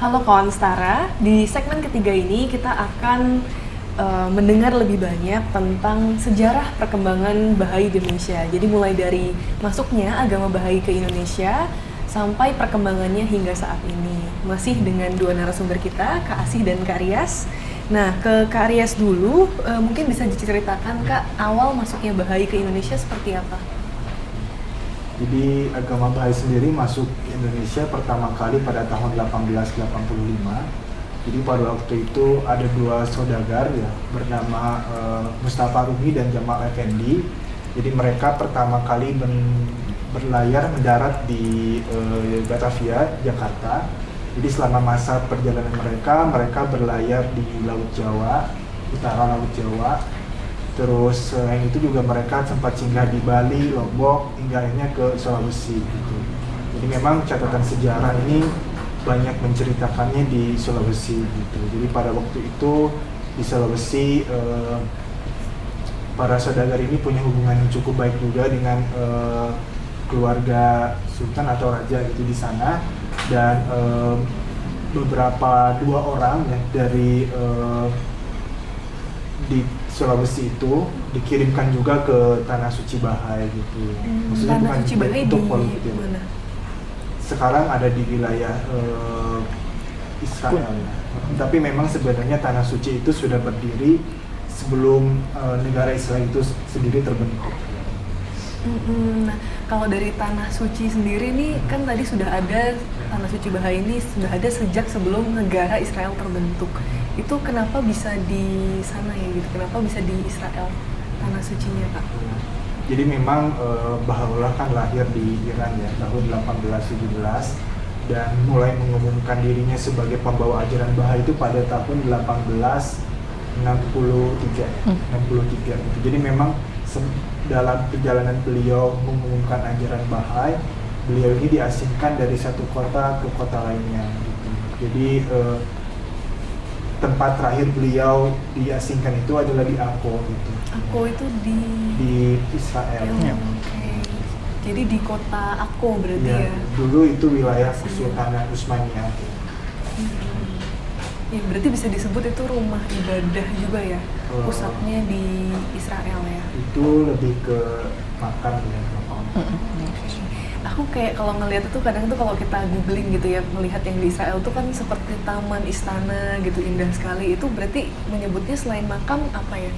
Halo kawan Setara, di segmen ketiga ini kita akan mendengar lebih banyak tentang sejarah perkembangan Bahai di Indonesia. Jadi mulai dari masuknya agama Bahai ke Indonesia sampai perkembangannya hingga saat ini. Masih dengan dua narasumber kita, Kak Asih dan Kak Rias. Nah, ke Kak Rias dulu, mungkin bisa diceritakan Kak, awal masuknya Bahai ke Indonesia seperti apa? Jadi agama Bahai sendiri masuk Indonesia pertama kali pada tahun 1885. Jadi pada waktu itu ada dua saudagar ya bernama Mustafa Rumi dan Jamal Effendi. Jadi mereka pertama kali berlayar mendarat di Batavia, Jakarta. Jadi selama masa perjalanan mereka berlayar di Laut Jawa, utara Laut Jawa. Terus selain itu juga mereka sempat singgah di Bali, Lombok, hingga akhirnya ke Sulawesi gitu. Jadi memang catatan sejarah ini banyak menceritakannya di Sulawesi gitu. Jadi pada waktu itu di Sulawesi para saudagar ini punya hubungan yang cukup baik juga dengan keluarga sultan atau raja gitu di sana, dan dua orang ya dari di Sulawesi itu dikirimkan juga ke Tanah Suci Bahai gitu. Maksudnya Tanah bukan Suci Bahai untuk di politik. mana? Sekarang ada di wilayah Israel. Tapi memang sebenarnya Tanah Suci itu sudah berdiri sebelum negara Israel itu sendiri terbentuk. Nah, kalau dari Tanah Suci sendiri nih, kan tadi sudah ada Tanah Suci Bahai ini sudah ada sejak sebelum negara Israel terbentuk. Itu kenapa bisa di sana ya gitu? Kenapa bisa di Israel Tanah Sucinya, Kak? Jadi memang Baha'u'llah kan lahir di Iran ya tahun 1817 dan mulai mengumumkan dirinya sebagai pembawa ajaran Bahai itu pada tahun 1863 gitu. Jadi memang dalam perjalanan beliau mengumumkan ajaran Bahai, beliau ini diasingkan dari satu kota ke kota lainnya gitu. Jadi tempat terakhir beliau diasingkan itu adalah di Akko gitu. Akko itu di Israel. Oke. Jadi di kota Akko berarti ya? Dulu itu wilayah Kesultanan Utsmaniyah. Ya berarti bisa disebut itu rumah ibadah juga ya? Pusatnya di Israel ya? Itu lebih ke makam ya. Aku kayak kalau ngelihat itu kadang tuh kalau kita googling gitu ya, melihat yang di Israel tuh kan seperti taman istana gitu, indah sekali. Itu berarti menyebutnya selain makam apa ya?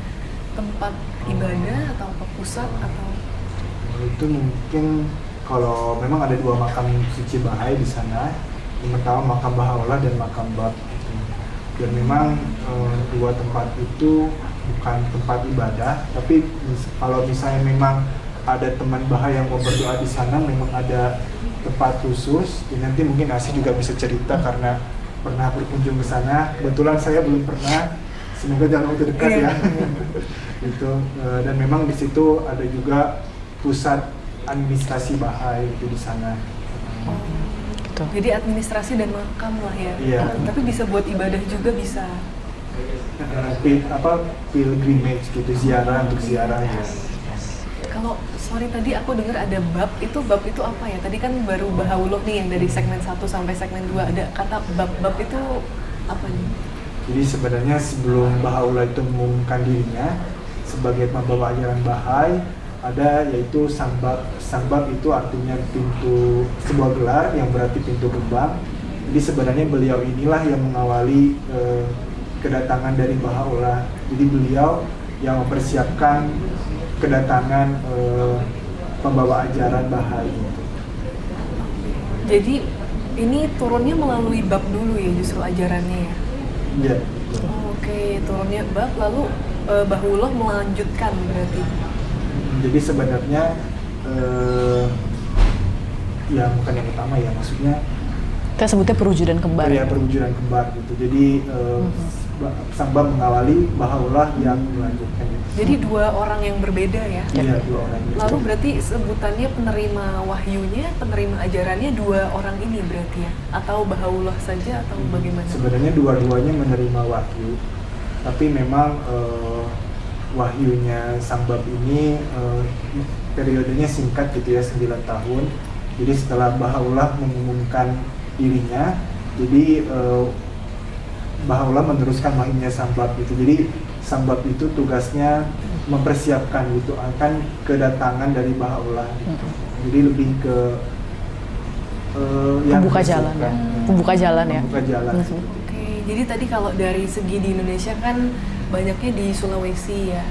Tempat ibadah atau apa, pusat atau? Itu mungkin kalau memang ada dua makam suci Bahai di sana. Yang pertama makam Baha'u'llah dan makam Bab gitu. Dan memang dua tempat itu bukan tempat ibadah, tapi kalau misalnya memang ada teman Bahai yang mau berdoa di sana, memang ada tempat khusus. Dan nanti mungkin Asih juga bisa cerita karena pernah berkunjung ke sana. Kebetulan saya belum pernah. Semoga dalam waktu dekat ya. Gitu. Dan memang di situ ada juga pusat administrasi Bahai itu di sana. Gitu. Jadi administrasi dan makam lah ya. Iya. Tapi bisa buat ibadah juga bisa. Pilgrimage gitu, ziarah untuk ziarah ya. Kalau tadi aku dengar ada bab itu apa ya? Tadi kan baru Baha'u'llah nih yang dari segmen 1 sampai segmen 2 ada kata bab itu apa nih? Jadi sebenarnya sebelum Baha'u'llah itu mengumumkan dirinya sebagai pembawa ajaran Bahai, ada yaitu sang bab. Sang bab itu artinya pintu, sebuah gelar yang berarti pintu gerbang. Jadi sebenarnya beliau inilah yang mengawali kedatangan dari Baha'u'llah. Jadi beliau yang mempersiapkan kedatangan pembawa ajaran Bahai. Jadi ini turunnya melalui bab dulu ya justru ajarannya ya? Iya. Oke, turunnya bab lalu Baha'u'llah melanjutkan berarti. Jadi sebenarnya yang bukan yang utama ya, maksudnya kita sebutnya perwujudan kembar. Ya, perwujudan kembar gitu. Jadi sang bab mengawali, Baha'u'llah yang melanjutkan itu. Jadi dua orang yang berbeda ya? Iya, dua orang. Lalu berarti sebutannya penerima wahyunya, penerima ajarannya dua orang ini berarti ya? Atau Baha'u'llah saja atau bagaimana? Sebenarnya dua-duanya menerima wahyu, tapi memang wahyunya sang bab ini periodenya singkat gitu ya, 9 tahun. Jadi setelah Baha'u'llah mengumumkan dirinya, Jadi Baha'u'llah meneruskan wahyinya sang bab gitu. Jadi sang bab itu tugasnya mempersiapkan gitu akan kedatangan dari Baha'u'llah gitu. Jadi lebih ke Membuka jalan ya. Membuka jalan ya. Membuka jalan. Oke, jadi tadi kalau dari segi di Indonesia kan banyaknya di Sulawesi ya,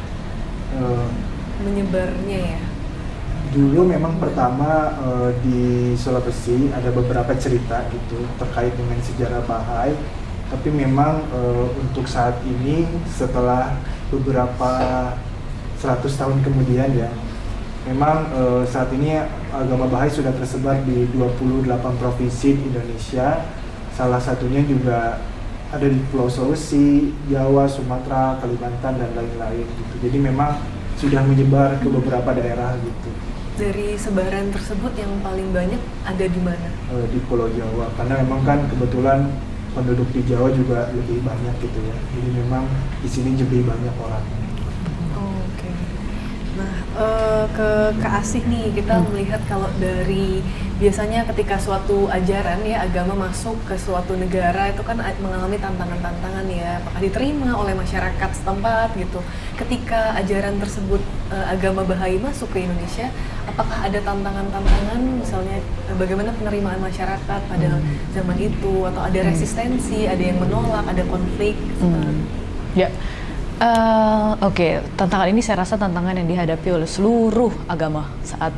menyebarnya ya. Dulu memang pertama di Sulawesi ada beberapa cerita gitu terkait dengan sejarah Bahai, tapi memang untuk saat ini setelah beberapa 100 tahun kemudian ya, memang saat ini agama Bahai sudah tersebar di 28 provinsi di Indonesia. Salah satunya juga ada di Pulau Sulawesi, Jawa, Sumatera, Kalimantan dan lain-lain gitu. Jadi memang sudah menyebar ke beberapa daerah gitu. Dari sebaran tersebut yang paling banyak ada di mana? Di Pulau Jawa, karena memang kan kebetulan penduduk di Jawa juga lebih banyak gitu ya. Jadi memang di sini lebih banyak orangnya. Oke. Nah, ke Kak Asih nih, kita melihat kalau dari biasanya ketika suatu ajaran ya agama masuk ke suatu negara itu kan mengalami tantangan-tantangan ya, apakah diterima oleh masyarakat setempat gitu. Ketika ajaran tersebut agama Bahai masuk ke Indonesia, apakah ada tantangan-tantangan misalnya bagaimana penerimaan masyarakat pada zaman itu, atau ada resistensi, ada yang menolak, ada konflik? Ya. Oke, tantangan ini saya rasa tantangan yang dihadapi oleh seluruh agama saat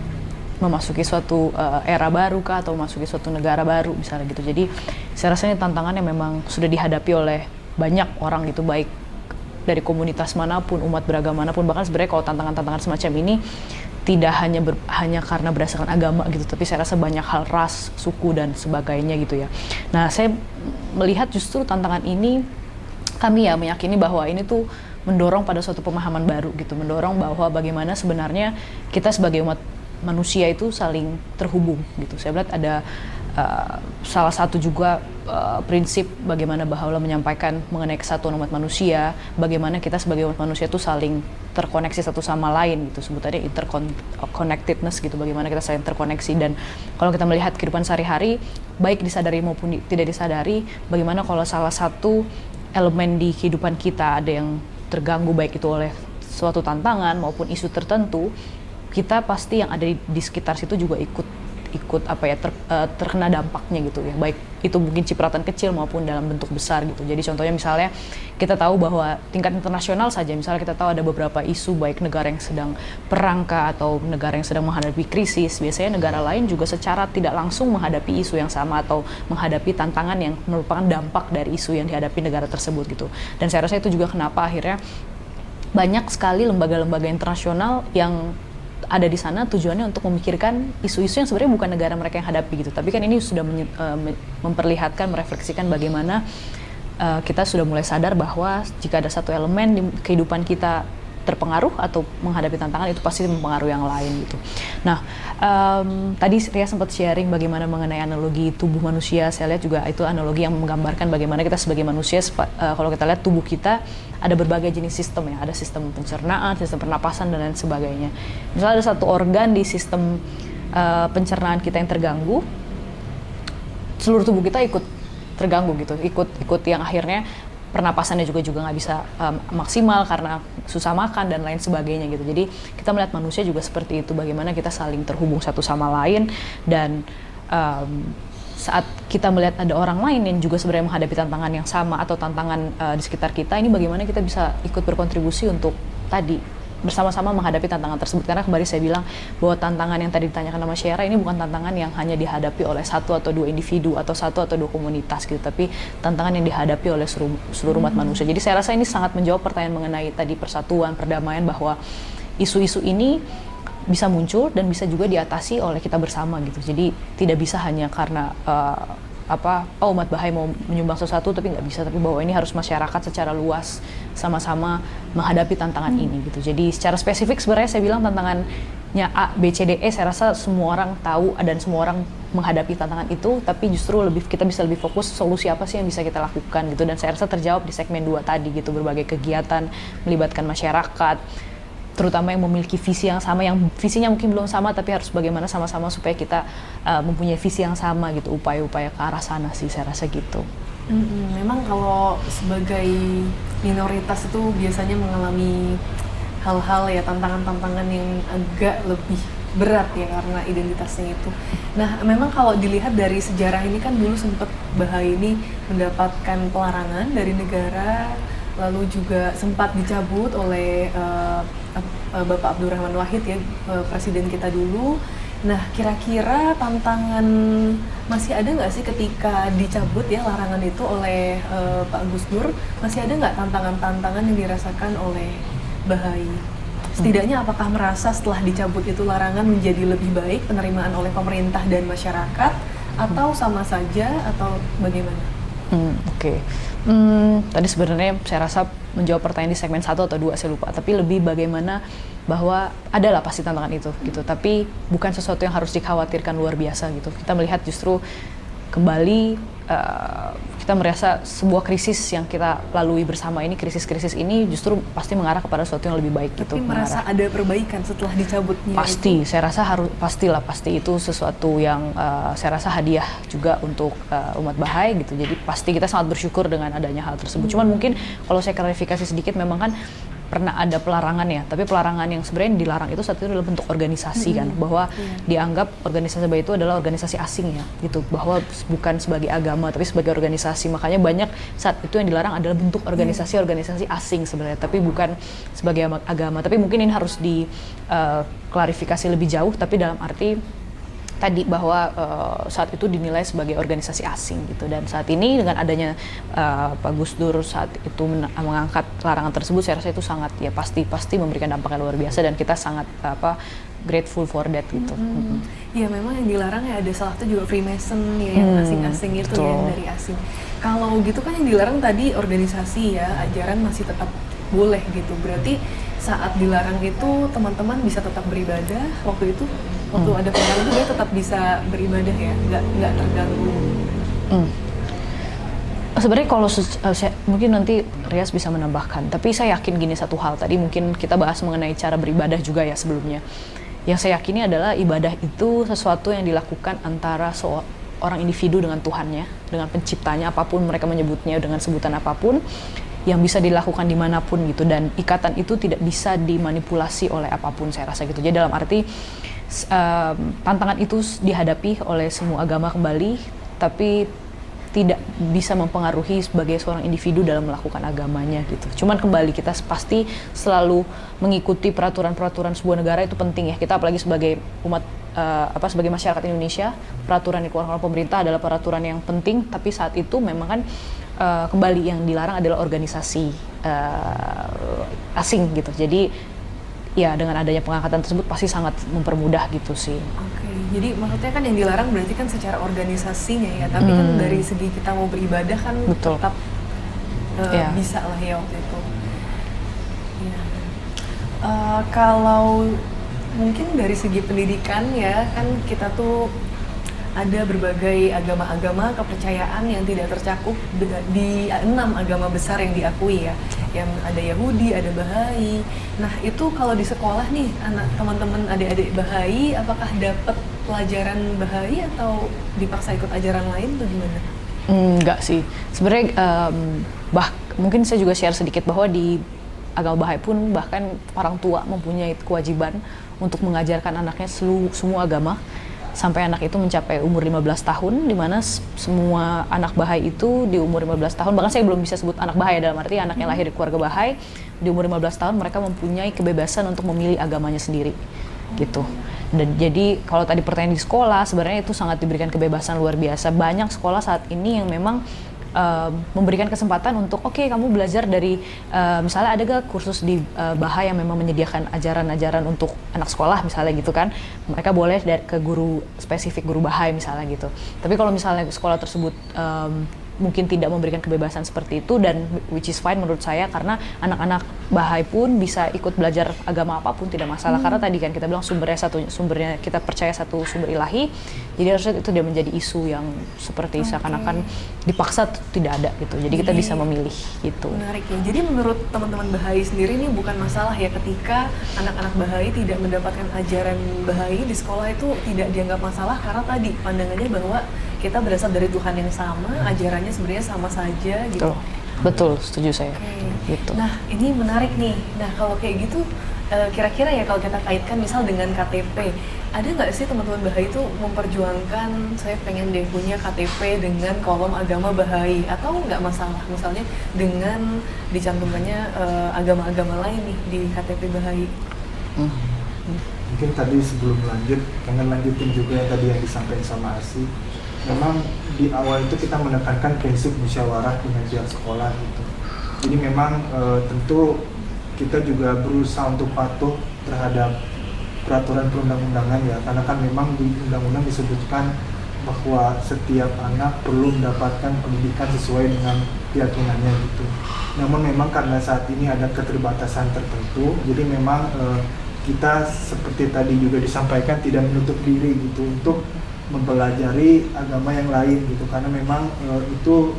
memasuki suatu era baru kah, atau memasuki suatu negara baru misalnya gitu. Jadi saya rasa ini tantangan yang memang sudah dihadapi oleh banyak orang gitu, baik dari komunitas manapun, umat beragama manapun. Bahkan sebenarnya kalau tantangan-tantangan semacam ini tidak hanya karena berdasarkan agama gitu, tapi saya rasa banyak hal ras, suku dan sebagainya gitu ya. Nah, saya melihat justru tantangan ini, kami ya meyakini bahwa ini tuh mendorong pada suatu pemahaman baru gitu, mendorong bahwa bagaimana sebenarnya kita sebagai umat manusia itu saling terhubung gitu. Saya melihat ada salah satu juga prinsip bagaimana Baha'u'llah menyampaikan mengenai kesatuan umat manusia, bagaimana kita sebagai umat manusia itu saling terkoneksi satu sama lain gitu, sebutannya interconnectedness gitu, bagaimana kita saling terkoneksi. Dan kalau kita melihat kehidupan sehari-hari, baik disadari maupun tidak disadari, bagaimana kalau salah satu elemen di kehidupan kita ada yang terganggu, baik itu oleh suatu tantangan maupun isu tertentu, kita pasti yang ada di sekitar situ juga ikut terkena dampaknya gitu ya, baik itu mungkin cipratan kecil maupun dalam bentuk besar gitu. Jadi contohnya misalnya kita tahu bahwa tingkat internasional saja, misalnya kita tahu ada beberapa isu baik negara yang sedang perang kah, atau negara yang sedang menghadapi krisis, biasanya negara lain juga secara tidak langsung menghadapi isu yang sama atau menghadapi tantangan yang merupakan dampak dari isu yang dihadapi negara tersebut gitu. Dan saya rasa itu juga kenapa akhirnya banyak sekali lembaga-lembaga internasional yang ada di sana tujuannya untuk memikirkan isu-isu yang sebenarnya bukan negara mereka yang hadapi gitu, tapi kan ini sudah memperlihatkan, merefleksikan bagaimana kita sudah mulai sadar bahwa jika ada satu elemen di kehidupan kita terpengaruh atau menghadapi tantangan, itu pasti mempengaruhi yang lain gitu. Nah, tadi Ria sempat sharing bagaimana mengenai analogi tubuh manusia. Saya lihat juga itu analogi yang menggambarkan bagaimana kita sebagai manusia, kalau kita lihat tubuh kita ada berbagai jenis sistem ya, ada sistem pencernaan, sistem pernapasan dan lain sebagainya. Misalnya ada satu organ di sistem pencernaan kita yang terganggu, seluruh tubuh kita ikut terganggu gitu, ikut yang akhirnya pernapasannya juga nggak bisa maksimal karena susah makan dan lain sebagainya gitu. Jadi kita melihat manusia juga seperti itu, bagaimana kita saling terhubung satu sama lain. Dan saat kita melihat ada orang lain yang juga sebenarnya menghadapi tantangan yang sama atau tantangan di sekitar kita, ini bagaimana kita bisa ikut berkontribusi untuk tadi bersama-sama menghadapi tantangan tersebut. Karena kembali saya bilang bahwa tantangan yang tadi ditanyakan sama Syera ini bukan tantangan yang hanya dihadapi oleh satu atau dua individu atau satu atau dua komunitas gitu, tapi tantangan yang dihadapi oleh seluruh umat manusia. Jadi saya rasa ini sangat menjawab pertanyaan mengenai tadi persatuan, perdamaian, bahwa isu-isu ini bisa muncul dan bisa juga diatasi oleh kita bersama gitu. Jadi tidak bisa hanya karena umat Bahai mau menyumbang sesuatu tapi nggak bisa, tapi bahwa ini harus masyarakat secara luas sama-sama menghadapi tantangan ini gitu. Jadi secara spesifik sebenarnya saya bilang tantangannya A, B, C, D, E, saya rasa semua orang tahu dan semua orang menghadapi tantangan itu, tapi justru kita bisa lebih fokus solusi apa sih yang bisa kita lakukan gitu. Dan saya rasa terjawab di segmen 2 tadi gitu, berbagai kegiatan melibatkan masyarakat, terutama yang memiliki visi yang sama, yang visinya mungkin belum sama tapi harus bagaimana sama-sama supaya kita mempunyai visi yang sama gitu, upaya-upaya ke arah sana sih saya rasa gitu. Memang kalau sebagai minoritas itu biasanya mengalami hal-hal ya, tantangan-tantangan yang agak lebih berat ya karena identitasnya itu. Nah, memang kalau dilihat dari sejarah ini kan dulu sempat Bahai ini mendapatkan pelarangan dari negara, lalu juga sempat dicabut oleh Bapak Abdurrahman Wahid ya, presiden kita dulu. Nah, kira-kira tantangan masih ada nggak sih ketika dicabut ya larangan itu oleh Pak Gus Dur? Masih ada nggak tantangan-tantangan yang dirasakan oleh Bahai? Setidaknya apakah merasa setelah dicabut itu larangan menjadi lebih baik penerimaan oleh pemerintah dan masyarakat, atau sama saja, atau bagaimana? Oke. Tadi sebenarnya saya rasa menjawab pertanyaan di segmen 1 atau 2 saya lupa, tapi lebih bagaimana bahwa adalah pasti tantangan itu gitu, tapi bukan sesuatu yang harus dikhawatirkan luar biasa gitu. Kita melihat justru kembali kita merasa sebuah krisis yang kita lalui bersama ini, krisis-krisis ini justru pasti mengarah kepada sesuatu yang lebih baik gitu. Tapi merasa ada perbaikan setelah dicabutnya? Pasti, itu? saya rasa pasti itu sesuatu yang saya rasa hadiah juga untuk umat Bahai gitu. Jadi pasti kita sangat bersyukur dengan adanya hal tersebut. Cuman mungkin kalau saya klarifikasi sedikit, memang kan pernah ada pelarangan ya, tapi pelarangan yang sebenarnya dilarang itu saat itu adalah bentuk organisasi kan, bahwa dianggap organisasi Bahai itu adalah organisasi asing ya gitu, bahwa bukan sebagai agama tapi sebagai organisasi. Makanya banyak saat itu yang dilarang adalah bentuk organisasi asing sebenarnya, tapi bukan sebagai agama. Tapi mungkin ini harus diklarifikasi lebih jauh, tapi dalam arti tadi bahwa saat itu dinilai sebagai organisasi asing gitu, dan saat ini dengan adanya Pak Gus Dur saat itu mengangkat larangan tersebut, saya rasa itu sangat ya pasti memberikan dampak yang luar biasa, dan kita sangat grateful for that gitu. Ya memang yang dilarang ya ada salah satu juga Freemason ya, yang asing-asing itu ya, yang dari asing. Kalau gitu kan yang dilarang tadi organisasi ya, ajaran masih tetap boleh gitu. Berarti saat dilarang itu teman-teman bisa tetap beribadah waktu itu, waktu ada pelarangan itu dia tetap bisa beribadah ya, nggak terganggu. Sebenarnya kalau mungkin nanti Rias bisa menambahkan, tapi saya yakin gini satu hal, tadi mungkin kita bahas mengenai cara beribadah juga ya sebelumnya. Yang saya yakini adalah ibadah itu sesuatu yang dilakukan antara seorang individu dengan Tuhannya, dengan penciptanya, apapun mereka menyebutnya dengan sebutan apapun, yang bisa dilakukan dimanapun gitu, dan ikatan itu tidak bisa dimanipulasi oleh apapun saya rasa gitu. Jadi dalam arti tantangan itu dihadapi oleh semua agama kembali, tapi tidak bisa mempengaruhi sebagai seorang individu dalam melakukan agamanya gitu. Cuman kembali kita pasti selalu mengikuti peraturan-peraturan sebuah negara, itu penting ya. Kita apalagi sebagai umat sebagai masyarakat Indonesia, peraturan yang dikeluarkan oleh pemerintah adalah peraturan yang penting, tapi saat itu memang kan kembali yang dilarang adalah organisasi asing gitu. Jadi ya dengan adanya pengangkatan tersebut pasti sangat mempermudah gitu sih. Oke, jadi maksudnya kan yang dilarang berarti kan secara organisasinya ya, tapi kan dari segi kita mau beribadah kan Betul. tetap bisa lah ya waktu itu. Ya. Kalau mungkin dari segi pendidikan ya, kan kita tuh ada berbagai agama-agama kepercayaan yang tidak tercakup di 6 agama besar yang diakui ya. Yang ada Yahudi, ada Bahai. Nah, itu kalau di sekolah nih, anak teman-teman adik-adik Bahai, apakah dapat pelajaran Bahai atau dipaksa ikut ajaran lain atau gimana? Enggak sih. Sebenarnya mungkin saya juga share sedikit bahwa di agama Bahai pun bahkan orang tua mempunyai kewajiban untuk mengajarkan anaknya semua agama sampai anak itu mencapai umur 15 tahun, di mana semua anak Bahai itu di umur 15 tahun, bahkan saya belum bisa sebut anak Bahai dalam arti anak yang lahir di keluarga Bahai, di umur 15 tahun mereka mempunyai kebebasan untuk memilih agamanya sendiri gitu. Dan jadi kalau tadi pertanyaan di sekolah, sebenarnya itu sangat diberikan kebebasan luar biasa. Banyak sekolah saat ini yang memang memberikan kesempatan untuk kamu belajar dari misalnya ada gak kursus di Bahai yang memang menyediakan ajaran-ajaran untuk anak sekolah misalnya gitu kan, mereka boleh ke guru spesifik, guru Bahai misalnya gitu. Tapi kalau misalnya sekolah tersebut mungkin tidak memberikan kebebasan seperti itu, dan which is fine menurut saya, karena anak-anak Bahai pun bisa ikut belajar agama apapun, tidak masalah. Karena tadi kan kita bilang sumbernya kita percaya satu sumber ilahi, jadi harusnya itu dia menjadi isu yang seperti seakan-akan dipaksa tidak ada gitu. Jadi kita bisa memilih gitu. Menarik ya. Jadi menurut teman-teman Bahai sendiri ini bukan masalah ya ketika anak-anak Bahai tidak mendapatkan ajaran Bahai di sekolah, itu tidak dianggap masalah karena tadi pandangannya bahwa kita berasal dari Tuhan yang sama, ajarannya sebenarnya sama saja gitu. Betul, setuju saya. Gitu. Nah, ini menarik nih. Nah, kalau kayak gitu, kira-kira ya kalau kita kaitkan misal dengan KTP, ada nggak sih teman-teman Bahai itu memperjuangkan saya pengen deh punya KTP dengan kolom agama Bahai, atau nggak masalah misalnya dengan dicantumkannya agama-agama lain nih di KTP Bahai? Mungkin tadi sebelum lanjut, pengen lanjutin juga yang tadi yang disampaikan sama Asi. Memang di awal itu kita menekankan prinsip musyawarah dengan pihak sekolah gitu. Jadi memang tentu kita juga berusaha untuk patuh terhadap peraturan perundang-undangan ya, karena kan memang di undang-undang disebutkan bahwa setiap anak perlu mendapatkan pendidikan sesuai dengan keyakinannya gitu. Namun memang karena saat ini ada keterbatasan tertentu, jadi memang kita seperti tadi juga disampaikan tidak menutup diri gitu untuk mempelajari agama yang lain gitu, karena memang itu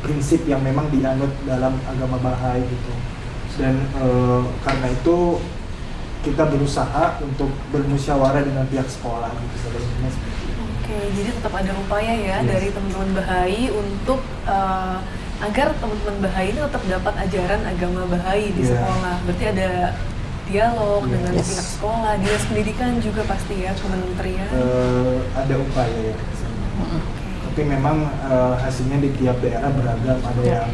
prinsip yang memang dianut dalam agama Bahai gitu. Dan karena itu kita berusaha untuk bermusyawarah dengan pihak sekolah gitu. Oke, jadi tetap ada upaya ya dari teman-teman Bahai untuk agar teman-teman Bahai ini tetap dapat ajaran agama Bahai di sekolah. Berarti ada dialog dengan pihak sekolah, dinas pendidikan juga pasti ya, kementerian. Ada upaya ya. Tapi memang hasilnya di tiap daerah beragam. Ada yang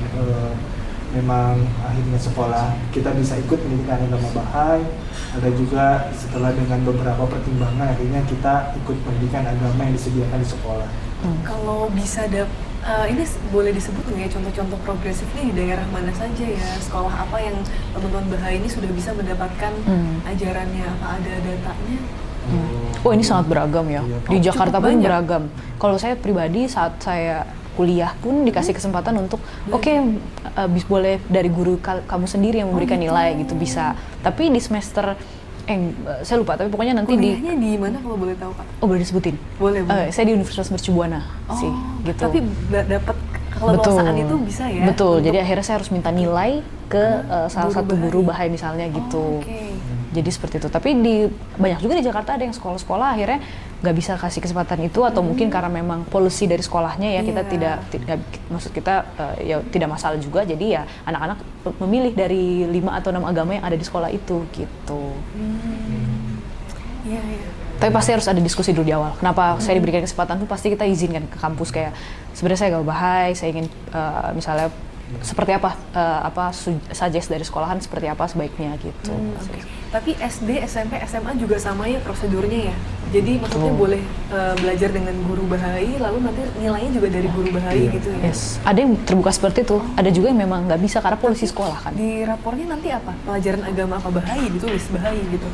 memang akhirnya sekolah kita bisa ikut pendidikan agama Bahai. Ada juga setelah dengan beberapa pertimbangan akhirnya kita ikut pendidikan agama yang disediakan di sekolah. Kalau bisa ini boleh disebut nggak ya contoh-contoh progresifnya di daerah mana saja ya, sekolah apa yang teman-teman Bahai ini sudah bisa mendapatkan ajarannya, apa ada datanya? Oh, ini sangat beragam ya. Di Jakarta pun banyak. beragam. Kalau saya pribadi saat saya kuliah pun dikasih kesempatan untuk boleh dari guru kamu sendiri yang memberikan nilai gitu, bisa. Tapi di semester saya lupa, tapi pokoknya nanti kuliahnya di mana kalau boleh tahu Kak? Oh, boleh disebutin? Boleh. Saya di Universitas Mercu Buana sih gitu. Tapi dapat keleluasaan itu bisa ya? Betul, jadi akhirnya saya harus minta nilai ke salah satu guru Bahai misalnya gitu. Jadi seperti itu. Tapi banyak juga di Jakarta ada yang sekolah-sekolah akhirnya nggak bisa kasih kesempatan itu, atau mungkin karena memang policy dari sekolahnya ya, kita tidak maksud kita ya tidak masalah juga. Jadi ya anak-anak memilih dari 5 atau 6 agama yang ada di sekolah itu gitu. Iya. Tapi pasti harus ada diskusi dulu di awal. Kenapa saya diberikan kesempatan tuh pasti kita izinkan ke kampus, kayak sebenarnya saya agama Bahai, saya ingin misalnya seperti apa suggest dari sekolahan seperti apa sebaiknya gitu. Tapi SD, SMP, SMA juga sama ya prosedurnya ya? Jadi maksudnya boleh belajar dengan guru Bahai, lalu nanti nilainya juga dari guru Bahai gitu ya? Yes, ada yang terbuka seperti itu, ada juga yang memang nggak bisa karena polisi sekolah kan. Di rapornya nanti apa? Pelajaran agama apa Bahai, ditulis Bahai gitu?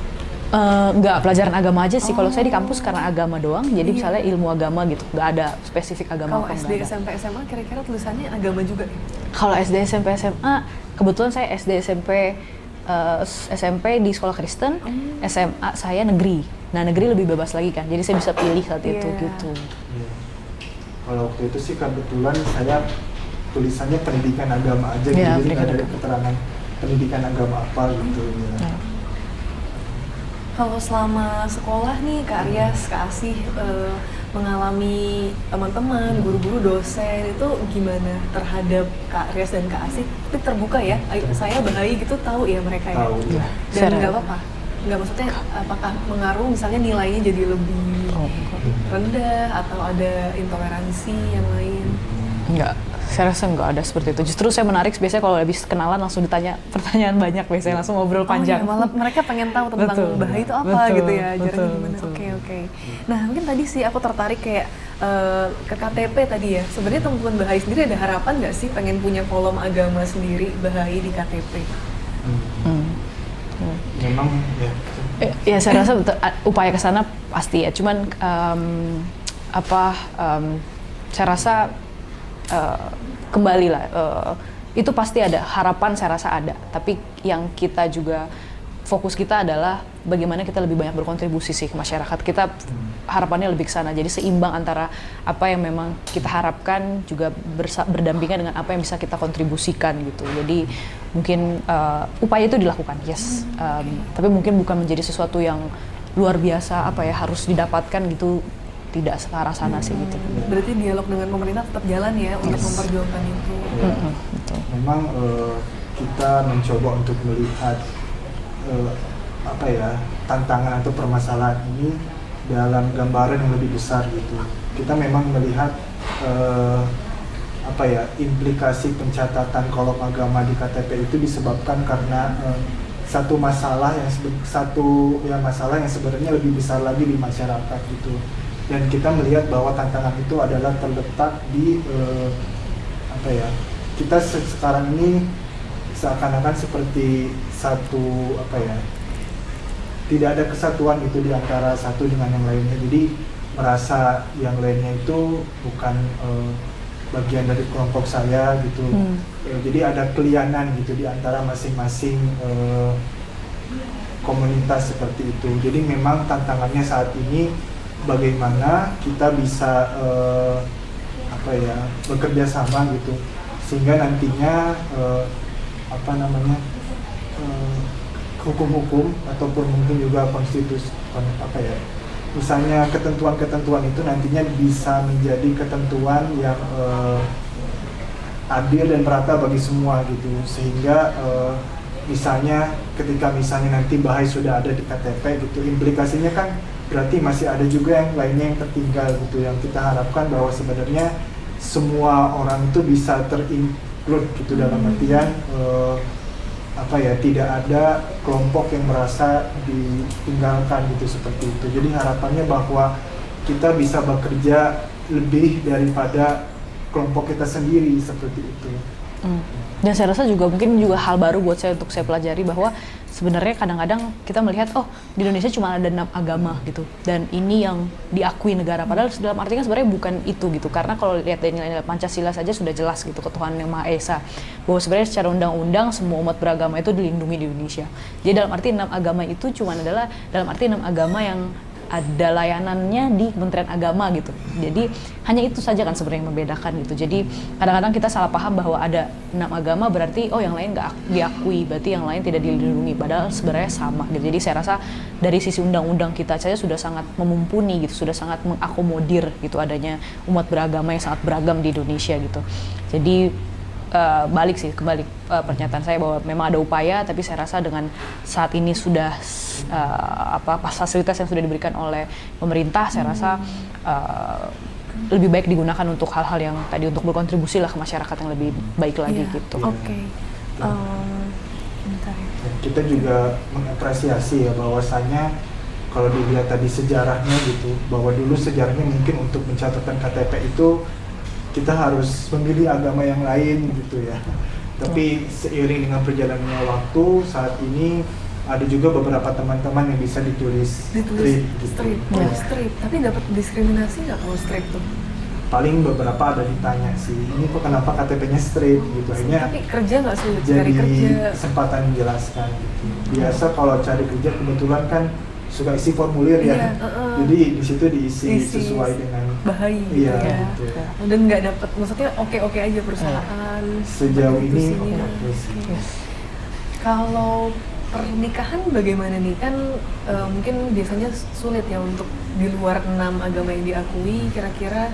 Nggak, pelajaran agama aja sih. Kalau saya di kampus karena agama doang, jadi misalnya ilmu agama gitu, nggak ada spesifik agama. Kalau SD, SMP, SMA kira-kira tulisannya agama juga? Kalau SD, SMP, SMA, kebetulan saya SD, SMP, SMP di sekolah Kristen, SMA saya negeri. Nah, negeri lebih bebas lagi kan, jadi saya bisa pilih saat itu gitu. Kalau waktu itu sih kebetulan saya tulisannya pendidikan agama aja, jadi nggak ada keterangan pendidikan agama apa gitu. Kalau selama sekolah nih Kak Aryas, Kak Asih mengalami teman-teman, guru-guru, dosen itu gimana terhadap Kak Aryas dan Kak Asih? Tapi terbuka ya, saya Bahai gitu tahu ya mereka ya? Tahu. Dan nggak apa-apa? Nggak, maksudnya apakah mengaruh misalnya nilainya jadi lebih rendah atau ada intoleransi yang lain? Enggak, saya rasa nggak ada seperti itu. Justru saya menarik, biasanya kalau habis kenalan langsung ditanya pertanyaan banyak, biasanya langsung ngobrol panjang. Iya, malah mereka pengen tahu tentang Bahai itu apa gitu ya, ajarannya gimana. Oke. Nah, mungkin tadi sih aku tertarik kayak ke KTP tadi ya. Sebenarnya teman-teman Bahai sendiri ada harapan nggak sih pengen punya kolom agama sendiri Bahai di KTP? Memang ya saya rasa upaya ke sana pasti ya. Cuman saya rasa kembali lah, itu pasti ada harapan, saya rasa ada, tapi yang kita juga fokus kita adalah bagaimana kita lebih banyak berkontribusi sih ke masyarakat. Kita harapannya lebih ke sana, jadi seimbang antara apa yang memang kita harapkan juga berdampingan dengan apa yang bisa kita kontribusikan gitu. Jadi mungkin upaya itu dilakukan, yes, tapi mungkin bukan menjadi sesuatu yang luar biasa apa ya harus didapatkan gitu, tidak ke arah sana sih gitu. Berarti dialog dengan pemerintah tetap jalan ya untuk memperjuangkan itu. Betul. Memang kita mencoba untuk melihat tantangan atau permasalahan ini dalam gambaran yang lebih besar gitu. Kita memang melihat implikasi pencatatan kolom agama di KTP itu disebabkan karena satu masalah yang sebenarnya lebih besar lagi di masyarakat gitu. Dan kita melihat bahwa tantangan itu adalah terletak di kita sekarang ini seakan-akan seperti tidak ada kesatuan itu di antara satu dengan yang lainnya. Jadi merasa yang lainnya itu bukan bagian dari kelompok saya gitu. Jadi ada kelianan gitu di antara masing-masing komunitas seperti itu. Jadi memang tantangannya saat ini bagaimana kita bisa bekerja sama gitu, sehingga nantinya hukum-hukum ataupun mungkin juga konstitusi misalnya ketentuan-ketentuan itu nantinya bisa menjadi ketentuan yang adil dan merata bagi semua gitu, sehingga misalnya ketika nanti Bahai sudah ada di KTP gitu, implikasinya kan berarti masih ada juga yang lainnya yang tertinggal gitu, yang kita harapkan bahwa sebenarnya semua orang itu bisa terinclude gitu, dalam artian tidak ada kelompok yang merasa ditinggalkan gitu, seperti itu. Jadi harapannya bahwa kita bisa bekerja lebih daripada kelompok kita sendiri, seperti itu. Dan saya rasa juga mungkin juga hal baru buat saya untuk saya pelajari bahwa sebenarnya kadang-kadang kita melihat di Indonesia cuma ada 6 agama gitu, dan ini yang diakui negara, padahal dalam artinya sebenarnya bukan itu gitu, karena kalau lihat dari nilai-nilai Pancasila saja sudah jelas gitu, ketuhanan yang Maha Esa, bahwa sebenarnya secara undang-undang semua umat beragama itu dilindungi di Indonesia. Jadi dalam arti 6 agama itu cuma adalah dalam arti 6 agama yang ada layanannya di Kementerian Agama gitu. Jadi hanya itu saja kan sebenarnya yang membedakan gitu. Jadi kadang-kadang kita salah paham bahwa ada 6 agama berarti yang lain nggak diakui, berarti yang lain tidak dilindungi, padahal sebenarnya sama gitu. Jadi saya rasa dari sisi undang-undang kita saja sudah sangat memumpuni gitu, sudah sangat mengakomodir gitu adanya umat beragama yang sangat beragam di Indonesia gitu. Jadi kembali pernyataan saya bahwa memang ada upaya, tapi saya rasa dengan saat ini sudah fasilitas yang sudah diberikan oleh pemerintah, saya rasa lebih baik digunakan untuk hal-hal yang tadi untuk berkontribusi lah ke masyarakat yang lebih baik lagi gitu. Oke. Kita juga mengapresiasi ya bahwasanya kalau dilihat tadi sejarahnya gitu, bahwa dulu sejarahnya mungkin untuk mencatatkan KTP itu kita harus memilih agama yang lain gitu ya. Tapi seiring dengan perjalannya waktu, saat ini ada juga beberapa teman-teman yang bisa ditulis strip gitu. Strip. Tapi dapat diskriminasi nggak kalau strip tuh? Paling beberapa ada ditanya sih, ini kok kenapa KTP-nya strip gitu. Akhirnya tapi kerja nggak sulit jadi cari kerja. kesempatan menjelaskan gitu. Biasa kalau cari kerja kebetulan kan suka isi formulir ya. Jadi di situ diisi sesuai dengan Bahai gitu ya. Gitu. Dan nggak dapat, maksudnya oke-oke aja perusahaan. Sejauh ini oke sih. Kalau pernikahan bagaimana nih? Kan mungkin biasanya sulit ya untuk di luar 6 agama yang diakui, kira-kira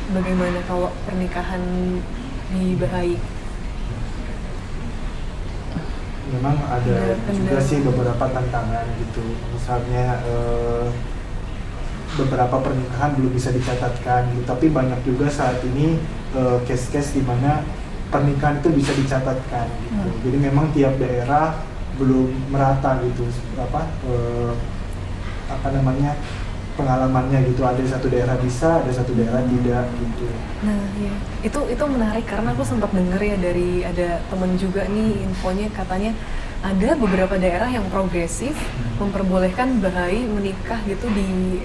bagaimana kalau pernikahan di Bahai? Memang ada juga sih beberapa tantangan gitu. Misalnya beberapa pernikahan belum bisa dicatatkan gitu. Tapi banyak juga saat ini case-case di mana pernikahan itu bisa dicatatkan gitu. Jadi memang tiap daerah belum merata gitu pengalamannya gitu. Ada satu daerah bisa, ada satu daerah tidak gitu. Nah ya, itu menarik karena aku sempat dengar ya dari ada temen juga nih, infonya katanya ada beberapa daerah yang progresif memperbolehkan Bahai menikah gitu di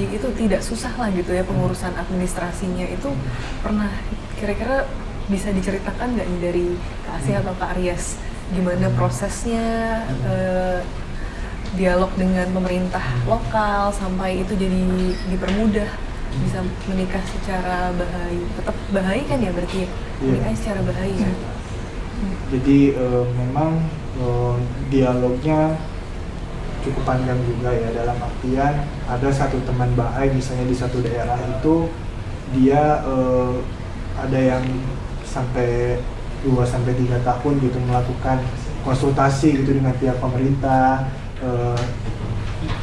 itu tidak susah lah gitu ya pengurusan administrasinya itu. Pernah kira-kira bisa diceritakan nggak nih dari Kak Asih atau Kak Aryas gimana prosesnya dialog dengan pemerintah lokal sampai itu jadi dipermudah bisa menikah secara bahai, tetap bahai kan ya berarti ya? Menikah secara bahai ya? Jadi memang dialognya cukup panjang juga ya, dalam artian ada satu teman bahai misalnya di satu daerah itu dia ada yang sampai 2-3 tahun gitu melakukan konsultasi gitu dengan pihak pemerintah,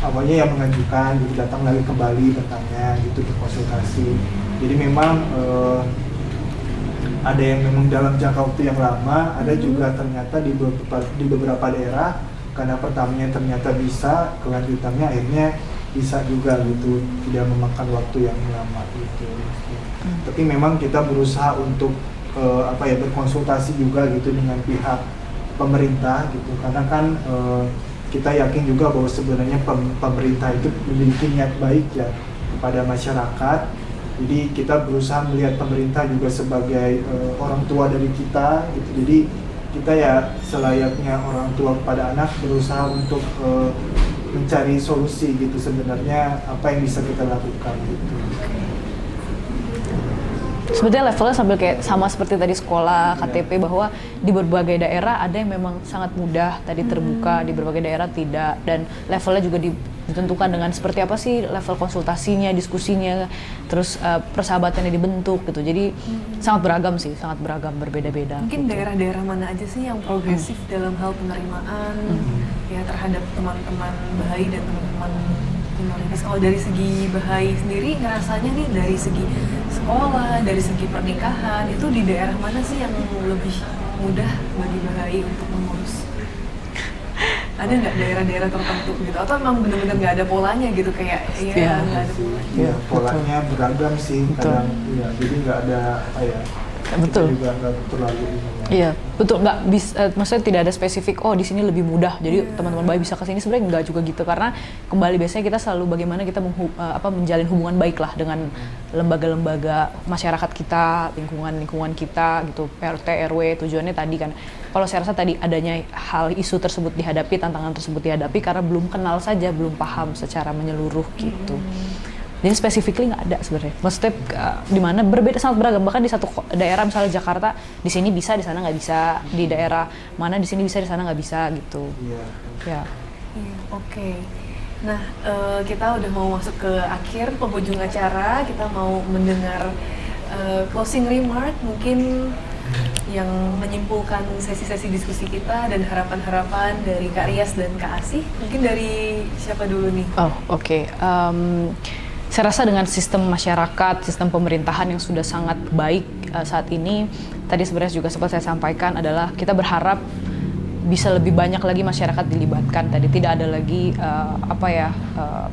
awalnya yang mengajukan gitu datang lagi kembali bertanya gitu berkonsultasi. Jadi memang ada yang memang dalam jangka waktu yang lama, ada juga ternyata di beberapa daerah karena pertamanya ternyata bisa, kelanjutannya akhirnya bisa juga gitu, tidak memakan waktu yang lama gitu. Tapi memang kita berusaha untuk berkonsultasi juga gitu dengan pihak pemerintah gitu, karena kan kita yakin juga bahwa sebenarnya pemerintah itu memiliki niat baik ya kepada masyarakat. Jadi kita berusaha melihat pemerintah juga sebagai orang tua dari kita gitu. Jadi kita ya selayaknya orang tua kepada anak berusaha untuk mencari solusi gitu, sebenarnya apa yang bisa kita lakukan gitu. Sebetulnya levelnya sambil kayak sama seperti tadi sekolah, KTP, bahwa di berbagai daerah ada yang memang sangat mudah tadi terbuka, di berbagai daerah tidak, dan levelnya juga ditentukan dengan seperti apa sih level konsultasinya, diskusinya, terus persahabatannya dibentuk gitu. Jadi sangat beragam sih, sangat beragam, berbeda-beda. Mungkin gitu. daerah-daerah mana aja sih yang progresif dalam hal penerimaan ya terhadap teman-teman bahai dan teman-teman minoritas. Kalau dari segi bahai sendiri ngerasanya nih dari segi sekolah, dari segi pernikahan itu di daerah mana sih yang lebih mudah bagi bahai untuk mengurus? Ada nggak daerah-daerah tertentu gitu? Atau memang benar-benar nggak ada polanya gitu kayak ya nggak ada polanya? Iya, polanya beragam sih kadang. Iya, jadi nggak ada apa ya. Betul. Kita juga nggak terlalu ini. Iya, betul, nggak bisa, maksudnya tidak ada spesifik, oh di sini lebih mudah, jadi teman-teman bahai bisa ke sini, sebenarnya nggak juga gitu, karena kembali biasanya kita selalu bagaimana kita menjalin hubungan baik lah dengan lembaga-lembaga masyarakat kita, lingkungan kita gitu, RT, RW, tujuannya tadi kan, kalau saya rasa tadi adanya hal isu tersebut dihadapi, tantangan tersebut dihadapi karena belum kenal saja, belum paham secara menyeluruh gitu. Jadi spesifikly nggak ada sebenarnya. Maksudnya di mana berbeda, sangat beragam. Bahkan di satu daerah misalnya Jakarta, di sini bisa, di sana nggak bisa. Di daerah mana di sini bisa, di sana nggak bisa gitu. Iya. Ya. Iya, oke. Nah, kita udah mau masuk ke akhir penghujung acara. Kita mau mendengar closing remark mungkin yang menyimpulkan sesi-sesi diskusi kita dan harapan-harapan dari Kak Aryas dan Kak Asih. Mungkin dari siapa dulu nih? Oh, oke. Saya rasa dengan sistem masyarakat, sistem pemerintahan yang sudah sangat baik saat ini, tadi sebenarnya juga sempat saya sampaikan adalah kita berharap bisa lebih banyak lagi masyarakat dilibatkan. Tadi tidak ada lagi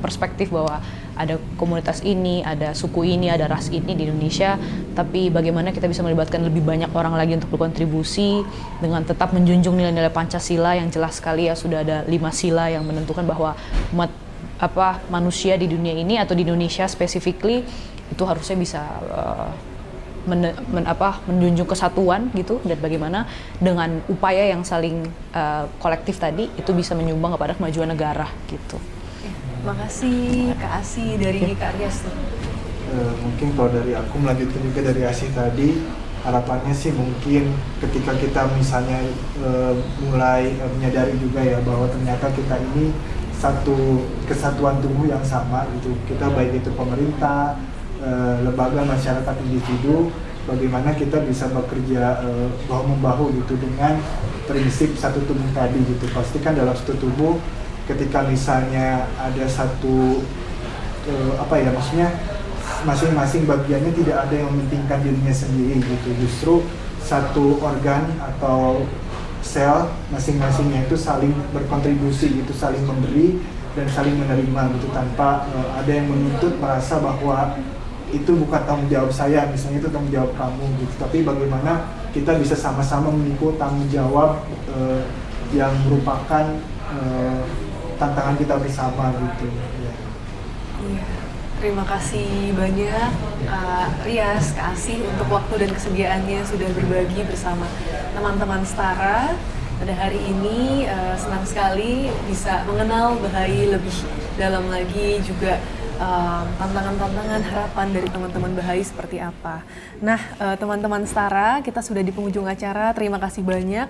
perspektif bahwa ada komunitas ini, ada suku ini, ada ras ini di Indonesia, tapi bagaimana kita bisa melibatkan lebih banyak orang lagi untuk berkontribusi dengan tetap menjunjung nilai-nilai Pancasila yang jelas sekali ya, sudah ada 5 sila yang menentukan bahwa manusia di dunia ini atau di Indonesia specifically itu harusnya bisa menjunjung kesatuan gitu, dan bagaimana dengan upaya yang saling kolektif tadi itu bisa menyumbang kepada kemajuan negara gitu. Makasih Kak Asih, dari Kak Aryas. Mungkin kalau dari aku melanjutkan juga dari Asih tadi, harapannya sih mungkin ketika kita misalnya mulai menyadari juga ya bahwa ternyata kita ini satu kesatuan tubuh yang sama gitu. Kita baik itu pemerintah, lembaga, masyarakat, individu, bagaimana kita bisa bekerja bahu-membahu gitu dengan prinsip satu tubuh tadi gitu. Pastikan dalam satu tubuh ketika misalnya ada satu maksudnya masing-masing bagiannya tidak ada yang mementingkan dirinya sendiri gitu. Justru satu organ atau sel masing-masingnya itu saling berkontribusi gitu, saling memberi dan saling menerima gitu, tanpa ada yang menuntut merasa bahwa itu bukan tanggung jawab saya, misalnya itu tanggung jawab kamu gitu. Tapi bagaimana kita bisa sama-sama memikul tanggung jawab yang merupakan tantangan kita bersama gitu. Ya. Iya. Terima kasih banyak Rias, Kak Asih untuk waktu dan kesediaannya sudah berbagi bersama teman-teman Setara. Pada hari ini senang sekali bisa mengenal Bahai lebih dalam lagi, juga tantangan-tantangan harapan dari teman-teman Bahai seperti apa. Nah, teman-teman Setara, kita sudah di penghujung acara. Terima kasih banyak.